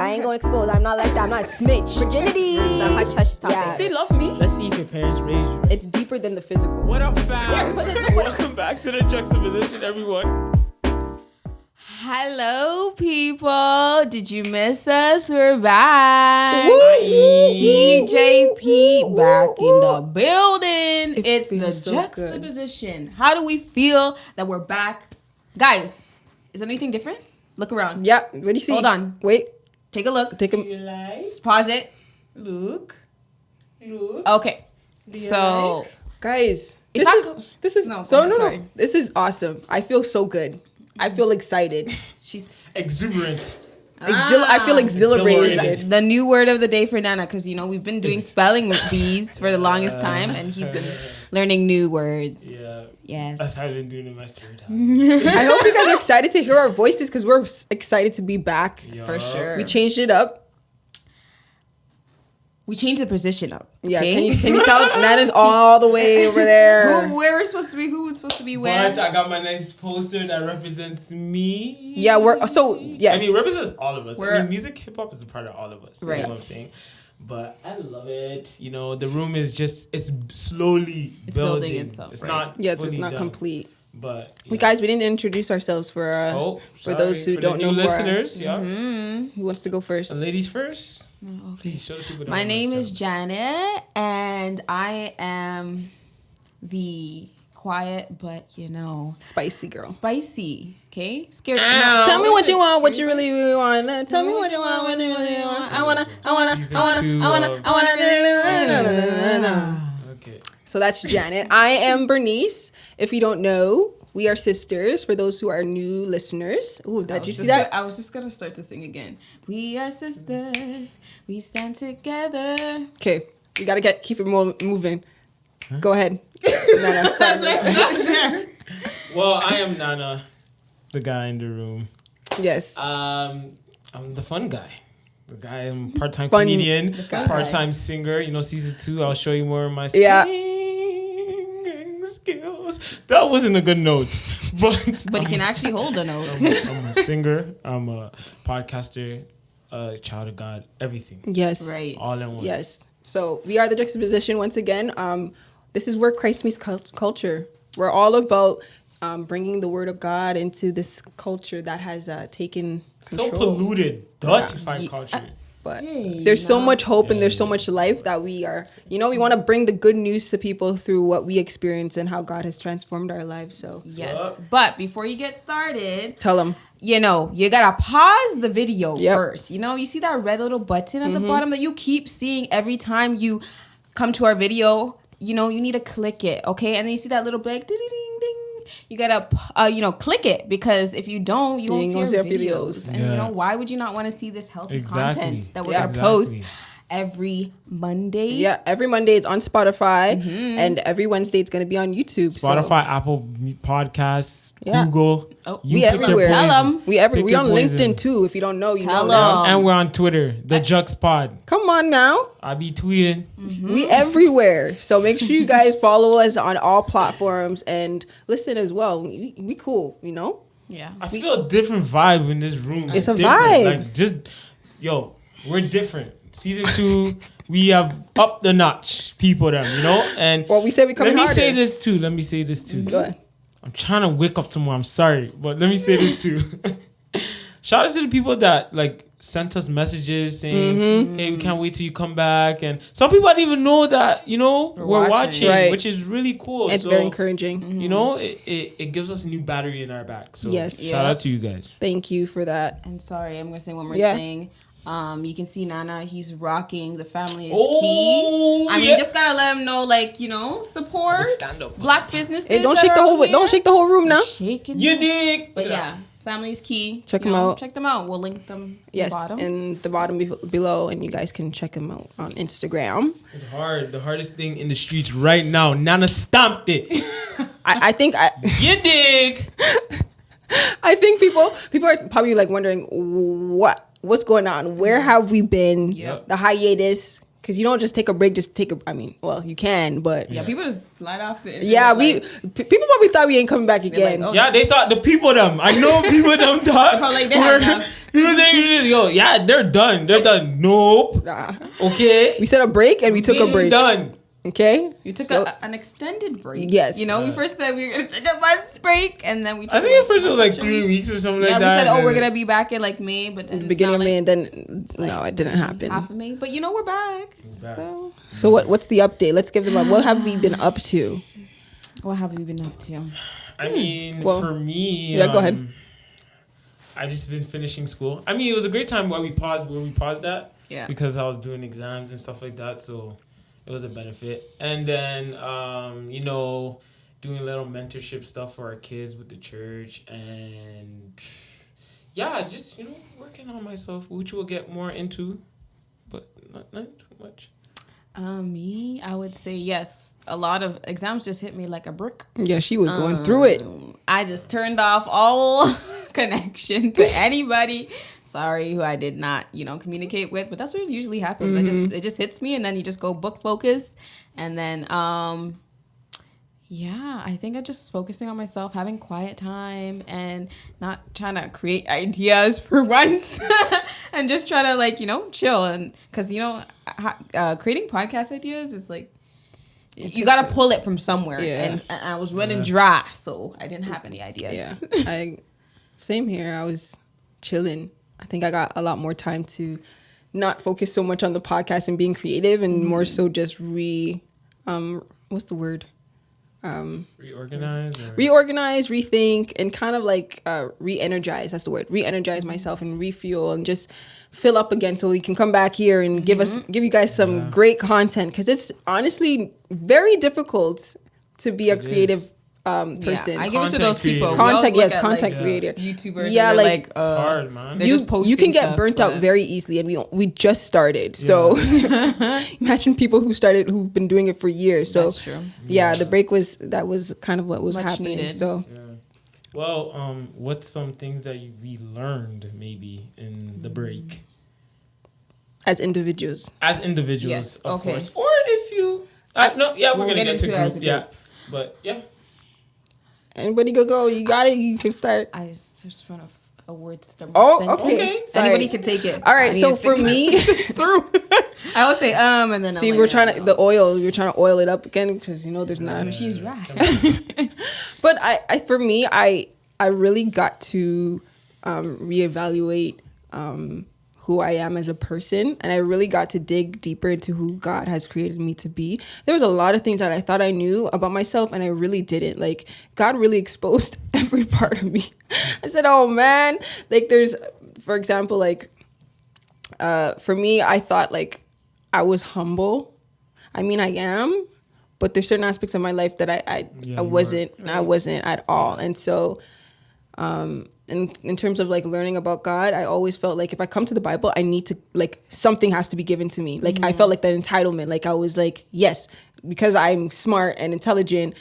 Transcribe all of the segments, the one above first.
I ain't gonna expose. I'm not like that. I'm not a snitch. Virginity. It's a hush topic. Yeah. They love me. Let's see if your parents raised you. It's deeper than the physical. What up, fam? Welcome back to the Juxtaposition, everyone. Hello, people. Did you miss us? We're back. TJP back in the building. It's the so Juxtaposition. How do we feel that we're back? Guys, is anything different? Look around. Yeah. What do you see? Hold on. Wait. Take a look. Take a. Pause it. Look. Okay. So, Guys, It's this is No, so go ahead, sorry. This is awesome. I feel so good. I feel excited. she's Exuberant. I feel exhilarated. Exhilarated. the new word of the day for Nana, because we've been doing spelling bees for the longest time, and he's been learning new words. Yeah. Yes. That's how I've been doing in my spare time. I hope you guys are excited to hear our voices because we're excited to be back. For sure. We changed it up. We changed the position up. Yeah, okay? can you tell Nana's all the way over there? Where we're supposed to be? Who was supposed to be where? But I got my nice poster that represents me. Yeah, yes. I mean, it represents all of us. We're- music, hip hop is a part of all of us. Right. You know what I'm saying? But I love it. The room is it's slowly building itself, It's right. not. Yes, it's fully not done. complete. But We guys, we didn't introduce ourselves for those who for don't the know new who are listeners. Yeah. Who wants to go first? Ladies first. Please show the people. My name is Janet, and I am the quiet but Spicy girl. spicy. Okay, scared. Tell me what you want, what you really want. Tell me what you want, what you really want. I wanna. Okay. So that's Janet. I am Bernice. If you don't know, we are sisters. For those who are new listeners, did you see that? I was just gonna start to sing again. We are sisters. We stand together. Okay, we gotta keep it moving. Go ahead. Nana, sorry. Well, I am Nana, the guy in the room. Yes. I'm the fun guy. The guy, I'm part-time Fun comedian, guy. part-time singer. Season 2, I'll show you more of my Yeah. singing skills. That wasn't a good note, But he can actually hold a note. I'm a singer. I'm a podcaster, a child of God, everything. Yes. Right. All in one. Yes. So we are the Juxtaposition once again. This is where Christ meets culture. We're all about bringing the word of God into this culture that has taken control. So polluted, dirtified culture. But there's so much hope and there's so much life that we are, we want to bring the good news to people through what we experience and how God has transformed our lives. So Yes. But before you get started, tell them. you gotta pause the video Yep. first. You see that red little button at the bottom that you keep seeing every time you come to our video. You need to click it, okay? And then you see that little blank ding ding ding. You gotta click it, because if you don't, you won't see our videos. And Yeah. why would you not want to see this healthy Exactly. content that we're Yeah. gonna post every Monday? Yeah, every Monday it's on Spotify and every Wednesday it's going to be on YouTube. Spotify, Apple Podcasts, Yeah. Google. Oh, You we pick your everywhere. Tell poison. 'em. We Pick we your on poison. LinkedIn too. If you don't know, you Tell know now. 'em. And we're on Twitter, the Jux Pod. Come on now. I be tweeting. We everywhere. So make sure you guys follow us on all platforms and listen as well. We cool, Yeah. I feel a different vibe in this room. It's a different. vibe. We're different. Season 2, we have up the notch people and Well, we said we coming Let me harder. say this too. Go ahead. I'm trying to wake up tomorrow. I'm sorry, but let me say this too. Shout out to the people that sent us messages saying, "Hey, we can't wait till you come back." And some people I didn't even know that we're watching, Right. which is really cool. It's very encouraging. It gives us a new battery in our back. So Yes. shout out to you guys. Thank you for that. And sorry, I'm gonna say one more Yeah. thing. You can see Nana. He's rocking. The family is Oh, key. I mean, yeah. just gotta let him know, support Stand up. black businesses. Hey, don't that shake are the whole out here. don't shake the whole room now. Shaking. You dig? But yeah, family's key. Check them out. Check them out. We'll link them. Yes, In the bottom. in the bottom below, and you guys can check them out on Instagram. It's hard. The hardest thing in the streets right now. Nana stomped it. I think You dig? I think people are probably wondering what's going on. Where have we been? Yep. The hiatus. Because you don't just take a break, you can, but yeah, people just slide off the internet. yeah, people probably thought we ain't coming back again. like, oh. Yeah, they thought the people them. I know people them thought They're probably like, they had enough. People think, yo, yeah, they're done. They're done. Nope. Nah. Okay. We said a break and we took a break. Done. Okay? You took an extended break. Yes. You know, we first said we were going to take a month's break, and then we took I think at first it was like 3 weeks or something like that. Yeah, we said, oh, we're going to be back in like May, but then Beginning of May, and then, like no, it didn't happen. half of May. But you know, we're back. So what's the update? Let's give them up. What have we been up to? What have we been up to? I mean, Well, for me, yeah, go ahead. I just been finishing school. I mean, it was a great time where we paused that. Yeah. Because I was doing exams and stuff like that, so it was a benefit. And then, you know, doing a little mentorship stuff for our kids with the church, and yeah, just, you know, working on myself, which we'll get more into, but not too much. Me, I would say yes. A lot of exams just hit me like a brick. Yeah, she was going through it. I just turned off all connection to anybody. Sorry, who I did not, you know, communicate with, but that's what usually happens. It just hits me, and then you just go book focused, and then yeah, I think I'm just focusing on myself, having quiet time, and not trying to create ideas for once, and just try to, like, you know, chill. And because, you know, creating podcast ideas is like, you got to pull it from somewhere. Yeah. And I was running dry, so I didn't have any ideas. Yeah, same here. I was chilling. I think I got a lot more time to not focus so much on the podcast and being creative, and more so just what's the word? Reorganize, rethink, and kind of like re-energize. That's the word. Re-energize myself and refuel and just fill up again, so we can come back here and give you guys some great content, because it's honestly very difficult to be a creative person. Yeah, I give it to those people. Content Like, creator. YouTubers. Yeah, and like, it's hard, man. You can get burnt out very easily, and we just started. So imagine people who've been doing it for years. So that's true. Yeah, the break was kind of what was Much happening. needed. So well, what's some things that we learned maybe in the break as individuals? Yes, of okay. course. Or if you we're gonna get into it group. as a group. Yeah, but yeah. Anybody go? You got it. You can start. I just want a word to start. Oh, okay. Sorry. Anybody can take it. All right. So for me, through. I always say and then see, I'm we're like, trying to we're trying to oil it up again, because, you know, there's not. She's right. But I really got to reevaluate who I am as a person, and I really got to dig deeper into who God has created me to be. There was a lot of things that I thought I knew about myself, and I really didn't. Like, God really exposed every part of me. I said, oh man, like, there's, for example, like, for me, I thought, like, I was humble. I mean, I am, but there's certain aspects of my life that I wasn't at all. And so, in terms of, like, learning about God, I always felt like if I come to the Bible, I need to, like, something has to be given to me. Like, I felt like that entitlement. Like, I was like, yes, because I'm smart and intelligent,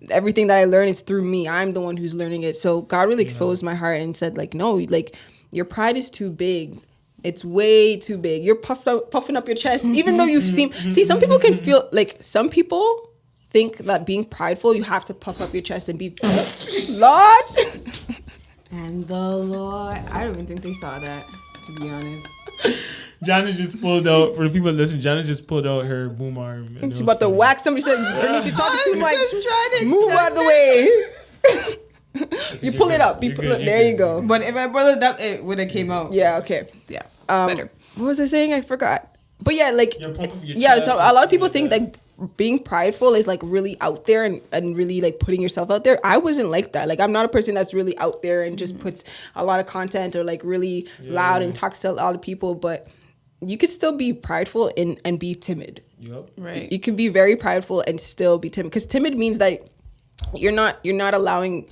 everything that I learn is through me. I'm the one who's learning it. So God really exposed my heart and said, like, no, like, your pride is too big. It's way too big. You're puffing up your chest, even though you've seen. See, some people can feel like, some people think that being prideful, you have to puff up your chest and be, Lord. And the Lord, I don't even think they saw that, to be honest. Jana just pulled out, for the people listening, Jana just pulled out her boom arm. And She's about to whack somebody. Said, "You're talking too much. Just trying to Move out of the way." You pull it up. There you go. But if I brought it up, it would have came out. Yeah. Okay. Yeah. Better. What was I saying? I forgot. But yeah, like, chest so a lot of people think like being prideful is like really out there and really like putting yourself out there. I wasn't like that. Like, I'm not a person that's really out there and just puts a lot of content or like really loud and talks to a lot of people. But you could still be prideful and be timid. Yep. Right. You can be very prideful and still be timid, because timid means that you're not allowing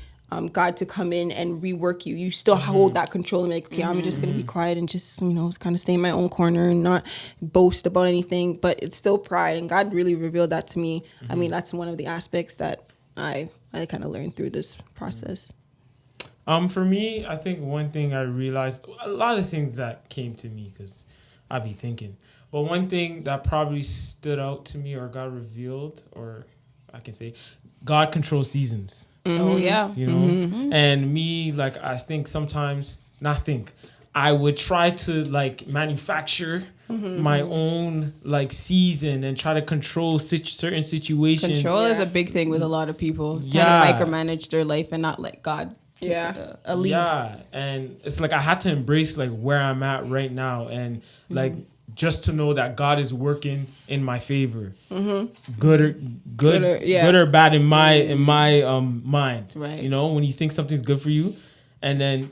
God to come in and rework you. You still hold that control and like, okay, I'm just going to be quiet and just, you know, kind of stay in my own corner and not boast about anything, but it's still pride. And God really revealed that to me. I mean, that's one of the aspects that I kind of learned through this process. For me, I think one thing I realized, a lot of things that came to me because I be thinking, but one thing that probably stood out to me or God revealed, or I can say, God controls seasons. Oh, yeah. You know? And me, like, I I would try to like manufacture my own like season and try to control certain situations. Control is a big thing with a lot of people. Yeah. Trying to micromanage their life and not let God take a lead. Yeah, and it's like I had to embrace like where I'm at right now, and like just to know that God is working in my favor, good or bad in my mind. Right. You know, when you think something's good for you, and then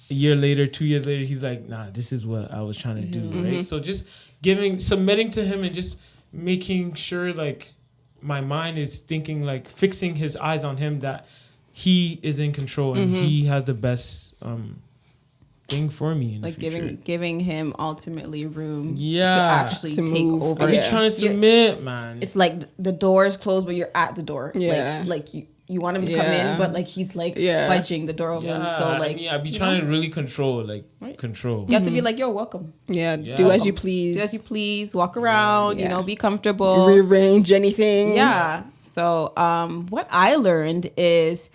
a year later, 2 years later, he's like, nah, this is what I was trying to do, right? So just submitting to him and just making sure like my mind is thinking like fixing his eyes on him, that he is in control and he has the best thing for me in Like the future. giving him ultimately room Yeah. to actually To take move. over. Are you trying to submit, man? It's like the door is closed, but you're at the door. Yeah. Like you want him to come in, but like he's like budging the door open. So like, I'd be trying to really control, control. you have to be like, yo, welcome. Yeah, Yeah. do as you please. Do as you please. Walk around. Yeah. You know, be comfortable. Rearrange anything. Yeah. So what I learned is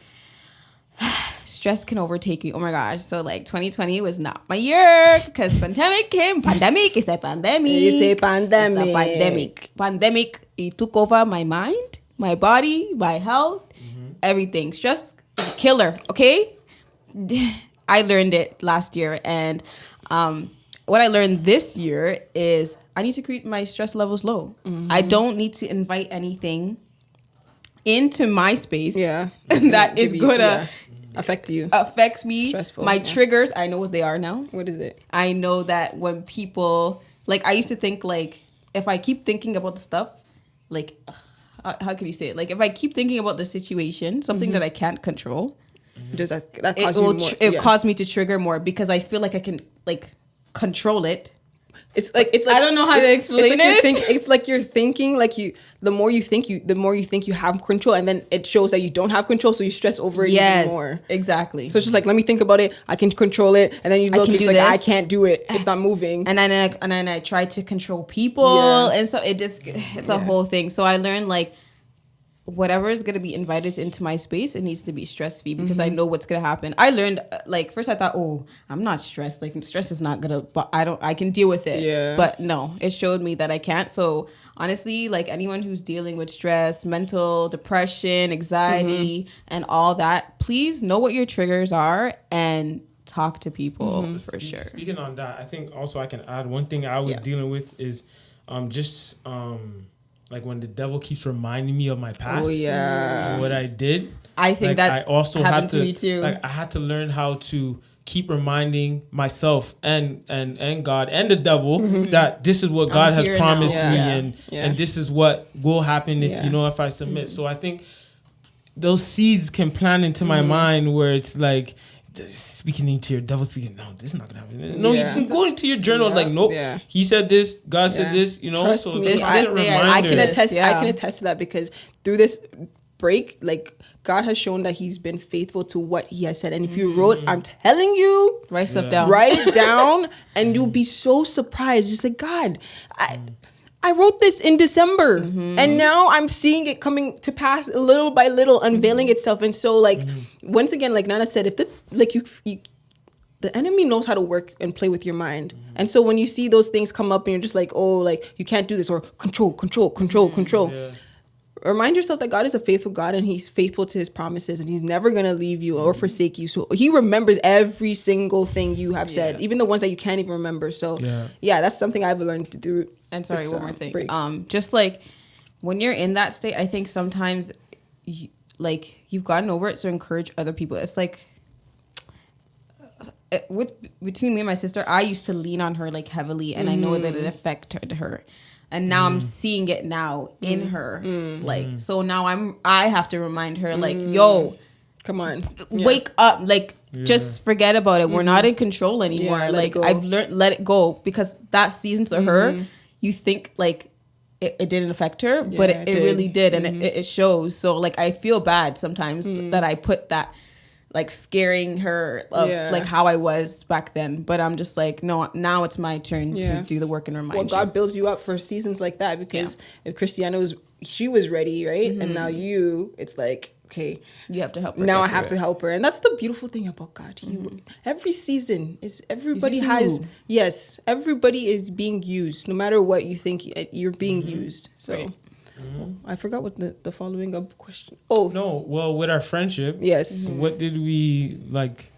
stress can overtake you. Oh my gosh. So like 2020 was not my year because pandemic came. Pandemic is a pandemic. You say pandemic. It's a pandemic. Pandemic, it took over my mind, my body, my health, everything. Stress is a killer, okay? I learned it last year. And what I learned this year is I need to keep my stress levels low. I don't need to invite anything into my space that is going to affect you. Affects me. Stressful, my triggers, I know what they are now. What is it? I know that when people, like I used to think like, if I keep thinking about the stuff, like, how can you say it? Like if I keep thinking about the situation, something that I can't control, Does that cause you more? It caused me to trigger more because I feel like I can like control it. It's like I don't know how to explain it. It's like you're thinking like the more you think you have control, and then it shows that you don't have control, so you stress over it even more. Exactly. So it's just like, let me think about it. I can control it, and then you look, it's like I can't do it. It's not moving. And then I try to control people, and so it's a whole thing. So I learned like, whatever is going to be invited into my space, it needs to be stress-free because I know what's going to happen. I learned, like, first I thought, oh, I'm not stressed. Like, stress is not going to, but I can deal with it. Yeah. But no, it showed me that I can't. So honestly, like anyone who's dealing with stress, mental, depression, anxiety, and all that, please know what your triggers are and talk to people for sure. Speaking on that, I think also I can add one thing I was dealing with is like when the devil keeps reminding me of my past, and what I did. I think like, that I also happened had to to me too. Like I had to learn how to keep reminding myself and God and the devil that this is what God has promised me, and this is what will happen if I submit. So I think those seeds can plant into my mind where it's like, speaking into your devil speaking, no, this is not gonna happen. No, you can go into your journal like, nope, he said this, God said this, Trust so me. this I can attest. I can attest to that because through this break, like God has shown that He's been faithful to what He has said. And if you wrote, I'm telling you, write stuff down, write it down, and you'll be so surprised. Just like, God, I wrote this in December, and now I'm seeing it coming to pass little by little, unveiling itself. And so, like, once again, like Nana said, if the enemy knows how to work and play with your mind. And so when you see those things come up and you're just like, oh, like, you can't do this, or control. Remind yourself that God is a faithful God, and He's faithful to His promises, and He's never going to leave you or forsake you. So He remembers every single thing you have said, even the ones that you can't even remember. So that's something I've learned to do. And sorry, one more thing. Just like when you're in that state, I think sometimes you've gotten over it, so encourage other people. It's like between me and my sister, I used to lean on her like heavily, and I know that it affected her. And now I'm seeing it now in her. Like, so now I have to remind her, like, yo, come on, wake up. Like, just forget about it. We're not in control anymore. Like, I've learned, let it go, because that season to her, you think like it didn't affect her, but it really did. And it shows. So like, I feel bad sometimes that I put that, like, scaring her of like how I was back then. But I'm just like, no, now it's my turn to do the work and remind you. Well, God builds you up for seasons like that, because if Christiana was ready, right? And now it's like, okay, You have to help her. now I get have through to help her. And that's the beautiful thing about God. Every season is everybody has, new. yes, everybody is being used. No matter what you think, you're being used. So Right. I forgot what the following up question. Oh, No, well, with our friendship, yes. what did we like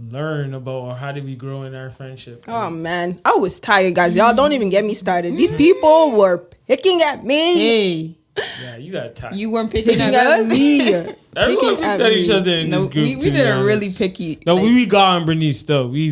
learn about, or how did we grow in our friendship? Oh man, I was tired, guys. Y'all don't even get me started. These people were picking at me. Hey, Yeah, you got tired. you weren't picking Picking at at us. me. Everyone Picking picks at at each me. other in No, this group. we to be did a really honest. picky. No, like, we got on Bernice though. We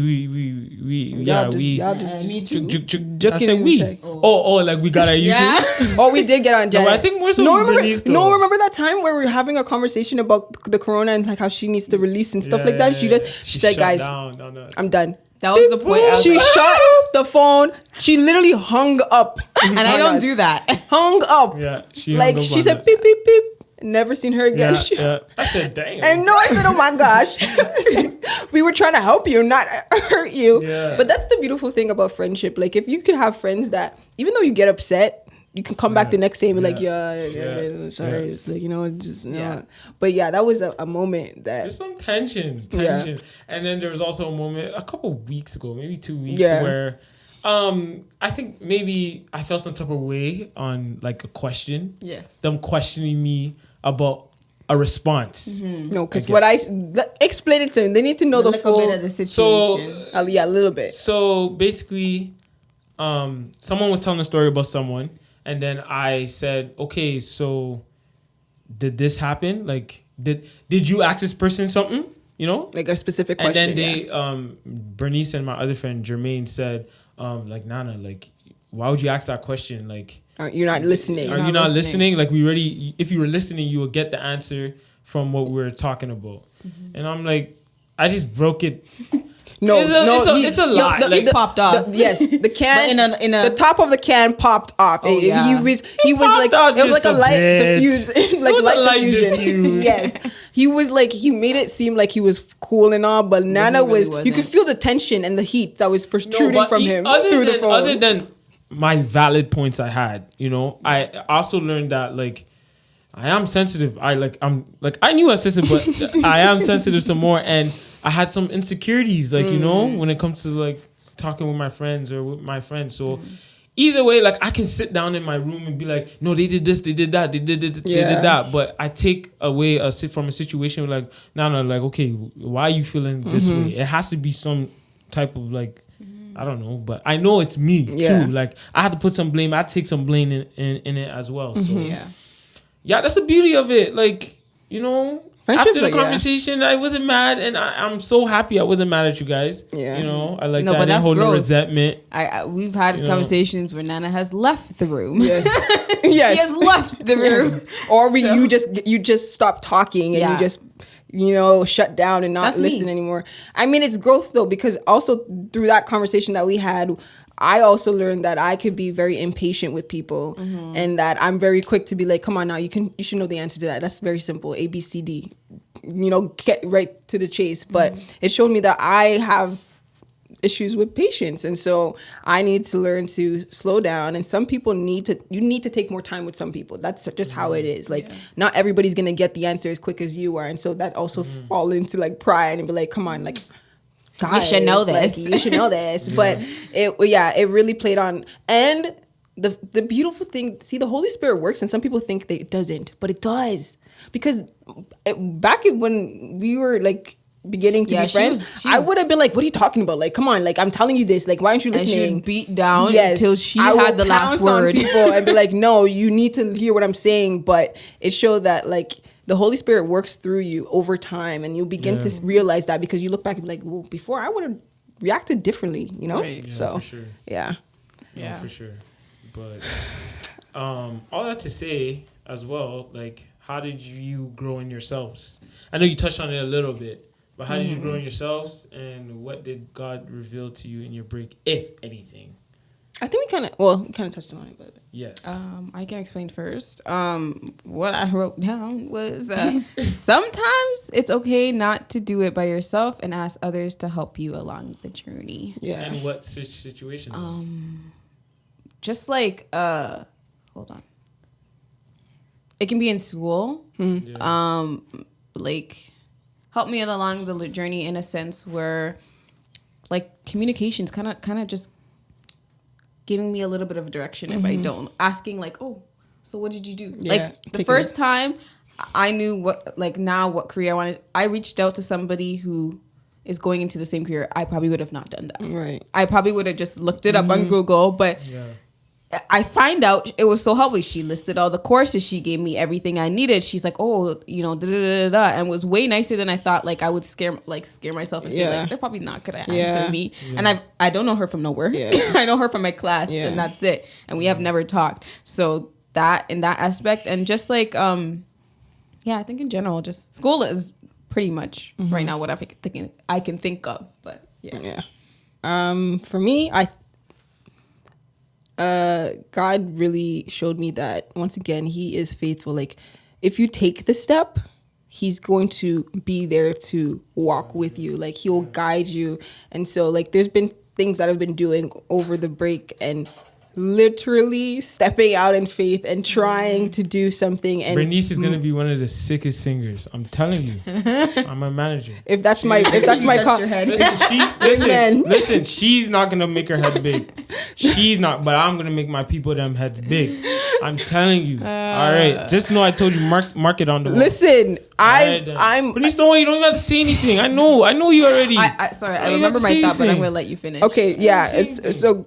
Y'all just me too. I said we. Oh, like we got at you Yeah. too? Oh, we did get on Janet. No, I think more so remember, Bernice, though. remember that time where we were having a conversation about the corona and like how she needs to release and stuff like that. She said, shut guys, down. No. I'm done. That was the point. I was She like, shut the phone. She literally hung up. and I don't do that. Hung up. Yeah, she Like hung up she on said, us. beep beep beep. Never seen her again. Yeah. I said, damn. And no, I said, oh my gosh. We were trying to help you, not hurt you. Yeah. But that's the beautiful thing about friendship. Like if you can have friends that, even though you get upset, you can come back the next day and be like, yeah, sorry. Yeah. It's like, just, Yeah. But yeah, that was a moment that, There's some tension. Yeah. And then there was also a moment a couple weeks ago, maybe 2 weeks, Yeah. where I think maybe I felt some type of way on like a question. Yes. Them questioning me about a response. no, because I what guess. explain it to them. They need to know a the little full, bit of the situation. yeah, a little bit. So basically, someone was telling a story about someone, and then I said, okay, so did this happen? Like, did you ask this person something? You know? Like a specific And question. then they, Bernice and my other friend Jermaine said, like, Nana, like, why would you ask that question? Like, You're not listening. are you not listening? Like, if you were listening, you would get the answer from what we were talking about. And I'm like, I just broke it. No, it's a lot. It popped off. Yes, the can. But in a the top of the can popped off. Oh, yeah. He was popped like, out it was like just a a light bit. diffusion, like was a light light diffusion. diffuse. Yes, he was like, he made it seem like he was cool and all, but Nana he really was. You wasn't. could feel the tension and the heat that was protruding from him through the phone. Other than my valid points I had, I also learned that like I am sensitive. I knew I was sensitive, but I am sensitive some more, and I had some insecurities, like when it comes to like talking with my friends or with my friends. So either way, like I can sit down in my room and be like, no, they did this, they did that, they did this, they did that. But I take away from a situation like, no, like, okay, why are you feeling this way? It has to be some type of like, I don't know, but I know it's me too. Like I had to put some blame. I take some blame in it as well. So yeah, that's the beauty of it. Like, Friendships after the are- conversation, I wasn't mad, and I'm so happy I wasn't mad at you guys. Yeah. I like No, that. but I didn't that's hold no growth. resentment. We've had conversations where Nana has left the room. Yes, He yes. has left the room. Or you just stop talking and you just shut down and not That's me. listen anymore. I mean, it's growth though, because also through that conversation that we had, I also learned that I could be very impatient with people and that I'm very quick to be like, come on now, you should know the answer to that. That's very simple. A, B, C, D. Get right to the chase. But it showed me that I have issues with patience, and so I need to learn to slow down. And some people need to take more time with some people. That's just how it is. Like not everybody's gonna get the answer as quick as you are, and so that also fall into like pride and be like, come on, like You should know this. Like, you should know this. But it really played on. And the beautiful thing, see, the Holy Spirit works, and some people think that it doesn't, but it does. Because back when we were like beginning to be friends, I would have been like, what are you talking about? Like, come on, like I'm telling you this. Like, why aren't you listening? And she would beat down until she I had will the last pounce on word. people and be like, no, you need to hear what I'm saying. But it showed that like the Holy Spirit works through you over time, and you'll begin to realize that, because you look back and be like, well, before I would have reacted differently, Yeah, so for sure. yeah. Yeah, for sure. But all that to say as well, like, how did you grow in yourselves? I know you touched on it a little bit, but how did you grow in yourselves, and what did God reveal to you in your break, if anything? I think we kind of touched on it, but Yes. I can explain first. What I wrote down was sometimes it's okay not to do it by yourself and ask others to help you along the journey. yeah. And what situation? Just like hold on. it can be in school. Yeah. Like help me along the journey in a sense where like communication's kind of just giving me a little bit of a direction if I don't. Asking like, oh, so what did you do? Yeah, Like the first time I knew what career I wanted, I reached out to somebody who is going into the same career. I probably would have not done that. Right. I probably would have just looked it up on Google, but I find out it was so helpful. She listed all the courses. She gave me everything I needed. She's like, oh, you know, and was way nicer than I thought. Like I would scare myself and say like, they're probably not gonna answer me. Yeah. And I don't know her from nowhere. Yeah. I know her from my class, and that's it. And we have never talked. So that in that aspect, and just like I think in general, just school is pretty much right now what I can think of. But yeah. For me, God really showed me that once again, He is faithful. Like if you take the step, He's going to be there to walk with you. Like He'll guide you. And so like there's been things that I've been doing over the break and literally stepping out in faith and trying to do something. And Bernice is gonna be one of the sickest singers. I'm telling you. I'm a manager. If that's my Listen, she's not gonna make her head big. She's not, but I'm gonna make my people them heads big. I'm telling you. All right, just know I told you mark it on the wall. Listen, I'm. Bernice, don't you don't even have to say anything. I know you already. I remember my thought, but I'm gonna let you finish. Okay, yeah. So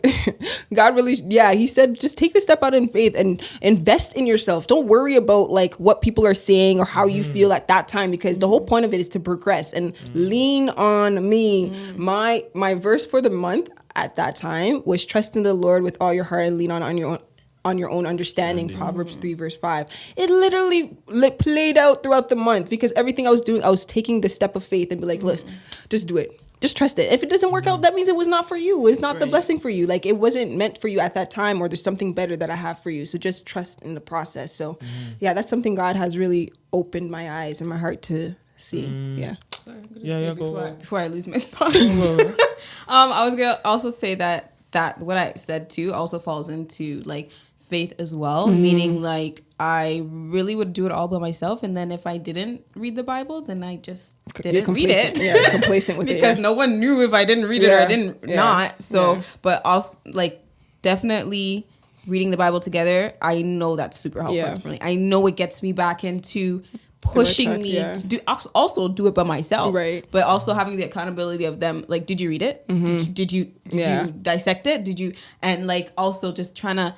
God really, He said, just take the step out in faith and invest in yourself. Don't worry about like what people are saying or how you feel at that time, because the whole point of it is to progress and lean on me. My verse for the month at that time was trust in the Lord with all your heart and lean on your own understanding. Proverbs 3 verse 5. It literally played out throughout the month because everything I was doing, I was taking the step of faith and be like, look, just do it. Just trust it. If it doesn't work out, that means it was not for you. It's not the blessing for you. Like it wasn't meant for you at that time, or there's something better that I have for you. So just trust in the process. So that's something God has really opened my eyes and my heart to see. Yeah. Sorry, before I lose my thoughts. I was gonna also say that what I said too also falls into like faith as well, meaning like I really would do it all by myself, and then if I didn't read the Bible, then I just didn't read it. Yeah, complacent with because it. no one knew if I didn't read it or I didn't not. So, but also like definitely reading the Bible together, I know that's super helpful for me. I know it gets me back into pushing me to do it by myself, right? But also having the accountability of them. Like, did you read it? Did you dissect it? Did you? And like also just trying to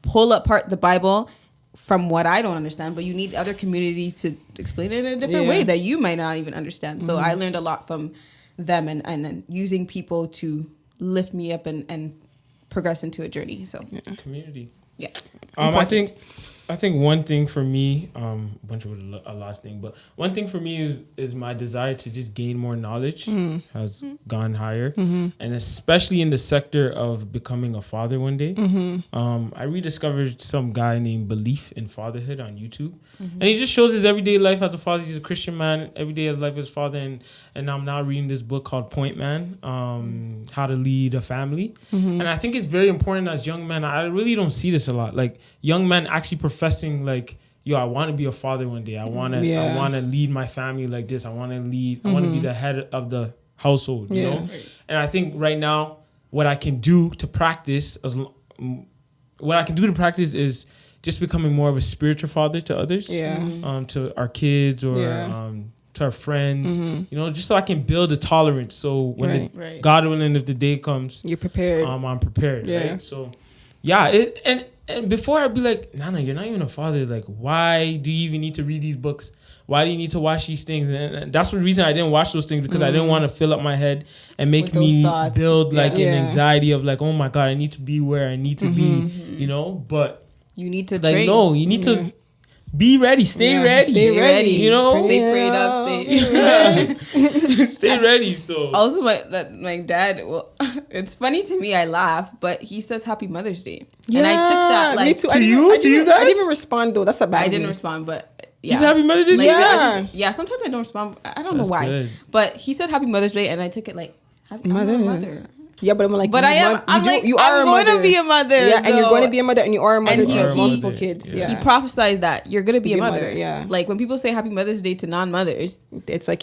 pull apart the Bible from what I don't understand, but you need other communities to explain it in a different way that you might not even understand. So I learned a lot from them and using people to lift me up and progress into a journey. So community. Yeah. I think one thing for me, bunch of a last thing, but one thing for me is my desire to just gain more knowledge has gone higher, and especially in the sector of becoming a father one day. I rediscovered some guy named Belief in Fatherhood on YouTube, and he just shows his everyday life as a father. He's a Christian man, everyday life as a father, and I'm now reading this book called Point Man, How to Lead a Family, and I think it's very important as young men. I really don't see this a lot, like young men actually professing like, yo, I want to be a father one day. I want to lead my family like this. I want to lead. I want to be the head of the household, you know? And I think right now what I can do to practice is just becoming more of a spiritual father to others. To our kids or to our friends, you know, just so I can build a tolerance. So when God willing, if the day comes, you're prepared. I'm prepared. Right? So and before I'd be like, Nana, you're not even a father. Like, why do you even need to read these books? Why do you need to watch these things? And that's the reason I didn't watch those things, because I didn't want to fill up my head and make me build like an anxiety of like, oh my God, I need to be where I need to be, you know? But you need to like, train. no, you need to be ready. Stay ready. You know? Stay prayed up. Stay ready. So also my dad, well, it's funny to me, I laugh, but he says Happy Mother's Day. And I took that like me too. To you guys? I didn't even respond though. That's a bad I didn't respond, but yeah. He's Happy Mother's Day? Like, yeah, sometimes I don't respond. I don't know why. Good. But he said Happy Mother's Day and I took it like Happy Mother. Yeah, but I'm like, But I'm going to be a mother. Yeah, and you're going to be a mother, and you are a mother And to he- multiple kids. yeah. Yeah. He prophesies that you're gonna be a mother. Yeah. Like when people say Happy Mother's Day to non-mothers, It's like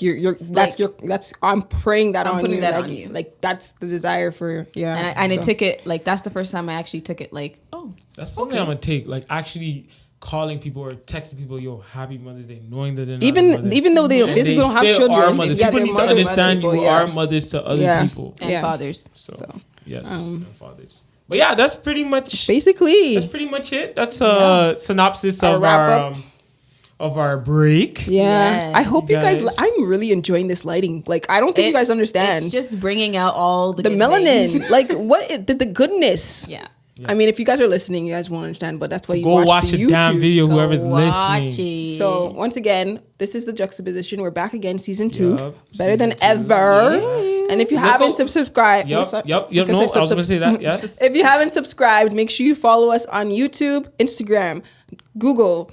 that's I'm praying that I'm on putting you. that like, on you. Like that's the desire for and it took it like that's the first time I actually took it like, oh, That's something I'm gonna take. Like actually calling people or texting people, yo, Happy Mother's Day, knowing that they're not a mother. even though they don't And physically don't have still are children. mothers. Yeah, People they're need to mother understand people, you yeah. are mothers to other Yeah. people. and Yeah. fathers. So yes, and fathers. But yeah, that's pretty much Basically, it. That's a synopsis Our of wrap-up. our break. yeah. Yes. I hope you guys. Guys. I'm really enjoying this lighting. Like I don't think you guys understand It's just bringing out all the the good melanin. things. Like what the goodness. Yeah. Yeah. I mean, if you guys are listening, you guys won't understand. But that's why you Go watch the a damn YouTube. video, Go whoever's watch listening. it. So once again, this is the juxtaposition. We're back again, season 2, Yup, better than season 2. ever. Yeah. And if you Look haven't up- subscribed, Yep. No, I was gonna say that. Yeah. If you haven't subscribed, make sure you follow us on YouTube, Instagram, Google,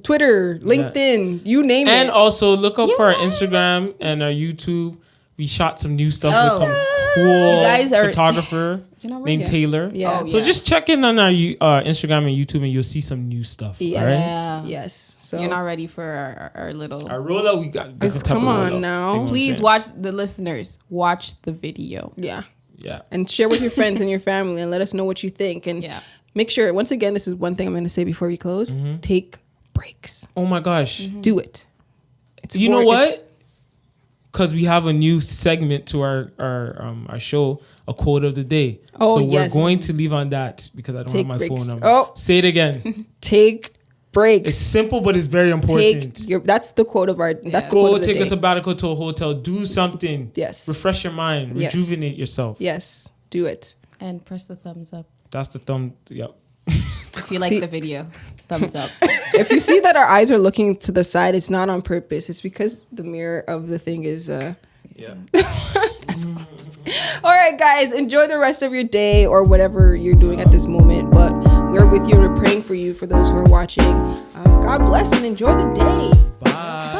Twitter, LinkedIn, you name And it. also look up for our Instagram and our YouTube. We shot some new stuff with some cool guys are- photographer named Yeah. Taylor. Yeah. Oh, So yeah. just check in on our Instagram and YouTube, and you'll see some new stuff. Yes, Alright? Yeah. yes. So You're not ready for our little. Our rollout, we got. Guys, come on now. Please watch the listeners. Watch the video. yeah, Yeah. and share with your friends and your family, and let us know what you think. And Yeah. make sure. Once again, this is one thing I'm going to say before we close: take breaks. Oh my gosh. Do it. It's You for- know what? Because we have a new segment to our show, a quote of the day. Oh, so yes. we're going to leave on that because I don't Take have my breaks. phone number. Oh. Say it again. Take breaks. It's simple, but it's very important. That's the quote of our. That's the Go quote of the take day. a sabbatical to a hotel. Do something. Yes. Refresh your mind. Yes. Rejuvenate yourself. Yes, do it. And press the thumbs up. That's the thumb. Yep. If you like See- the video, thumbs up. If you see that our eyes are looking to the side, it's not on purpose. It's because the mirror of the thing is. Yeah. All right, guys, enjoy the rest of your day or whatever you're doing at this moment. But we're with you and we're praying for you. For those who are watching, God bless and enjoy the day. Bye.